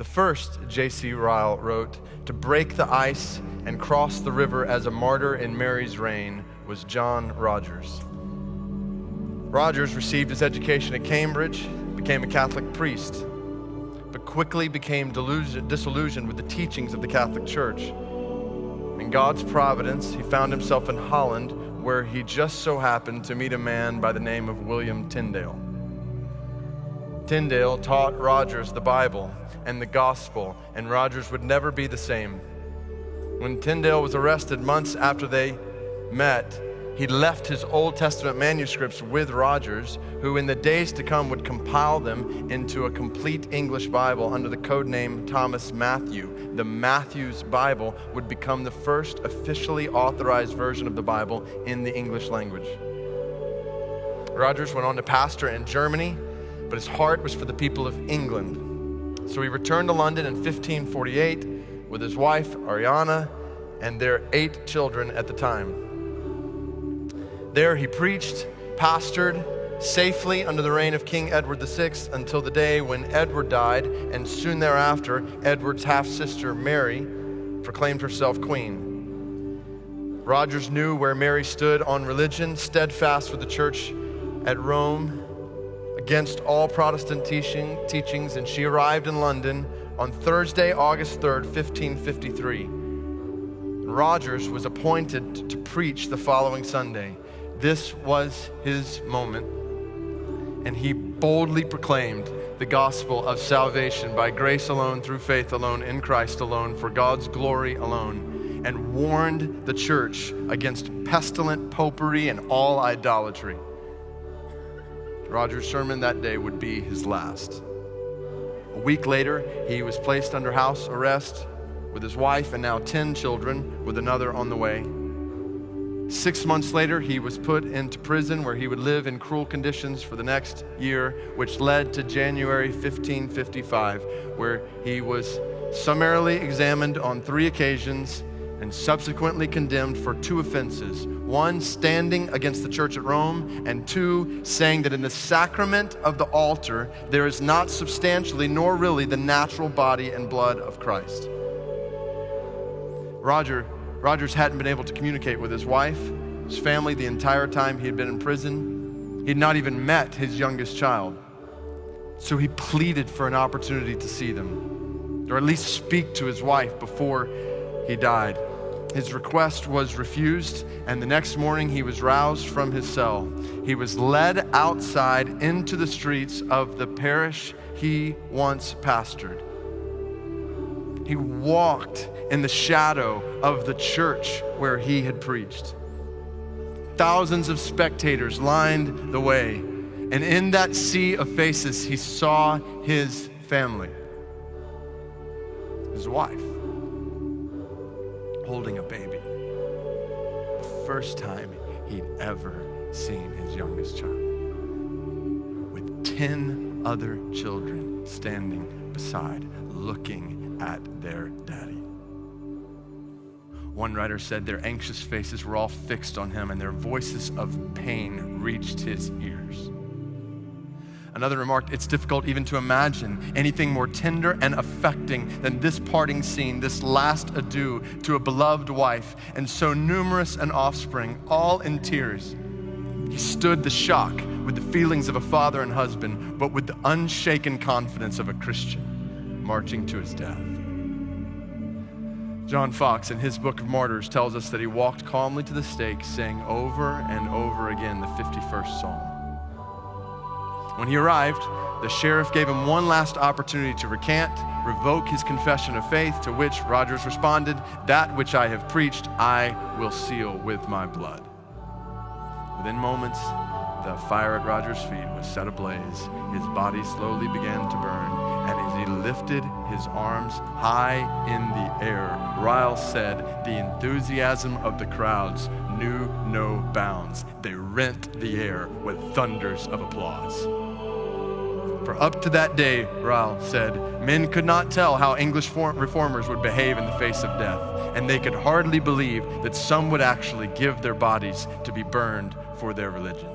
The first, J.C. Ryle wrote, to break the ice and cross the river as a martyr in Mary's reign was John Rogers. Rogers received his education at Cambridge, became a Catholic priest, but quickly became disillusioned with the teachings of the Catholic Church. In God's providence, he found himself in Holland, where he just so happened to meet a man by the name of William Tyndale. Tyndale taught Rogers the Bible and the gospel, and Rogers would never be the same. When Tyndale was arrested months after they met, he left his Old Testament manuscripts with Rogers, who in the days to come would compile them into a complete English Bible under the code name Thomas Matthew. The Matthew's Bible would become the first officially authorized version of the Bible in the English language. Rogers went on to pastor in Germany, but his heart was for the people of England. So he returned to London in 1548 with his wife, Ariana, and their 8 children at the time. There he preached, pastored safely under the reign of King Edward VI until the day when Edward died, and soon thereafter, Edward's half-sister Mary proclaimed herself queen. Rogers knew where Mary stood on religion, steadfast with the church at Rome against all Protestant teachings, and she arrived in London on Thursday, August 3rd, 1553. Rogers was appointed to preach the following Sunday. This was his moment, and he boldly proclaimed the gospel of salvation by grace alone, through faith alone, in Christ alone, for God's glory alone, and warned the church against pestilent popery and all idolatry. Rogers' sermon that day would be his last. A week later, he was placed under house arrest with his wife and now 10 children, with another on the way. 6 months later, he was put into prison where he would live in cruel conditions for the next year, which led to January 1555, where he was summarily examined on 3 occasions and subsequently condemned for 2 offenses. 1, standing against the church at Rome, and 2, saying that in the sacrament of the altar, there is not substantially nor really the natural body and blood of Christ. Rogers hadn't been able to communicate with his wife, his family, the entire time he had been in prison. He had not even met his youngest child. So he pleaded for an opportunity to see them, or at least speak to his wife before he died. His request was refused, and the next morning he was roused from his cell. He was led outside into the streets of the parish he once pastored. He walked in the shadow of the church where he had preached. Thousands of spectators lined the way, and in that sea of faces, he saw his family, his wife, holding a baby. The first time he'd ever seen his youngest child, with 10 other children standing beside, looking at their daddy. One writer said their anxious faces were all fixed on him, and their voices of pain reached his ears. Another remarked, it's difficult even to imagine anything more tender and affecting than this parting scene, this last adieu to a beloved wife and so numerous an offspring, all in tears. He stood the shock with the feelings of a father and husband, but with the unshaken confidence of a Christian marching to his death. John Fox, in his Book of Martyrs, tells us that he walked calmly to the stake, saying over and over again the 51st Psalm. When he arrived, the sheriff gave him one last opportunity to recant, revoke his confession of faith, to which Rogers responded, "That which I have preached, I will seal with my blood." Within moments, the fire at Rogers' feet was set ablaze. His body slowly began to burn, and as he lifted his arms high in the air, Ryle said, the enthusiasm of the crowds knew no bounds. They rent the air with thunders of applause. For up to that day, Ryle said, men could not tell how English reformers would behave in the face of death, and they could hardly believe that some would actually give their bodies to be burned for their religion.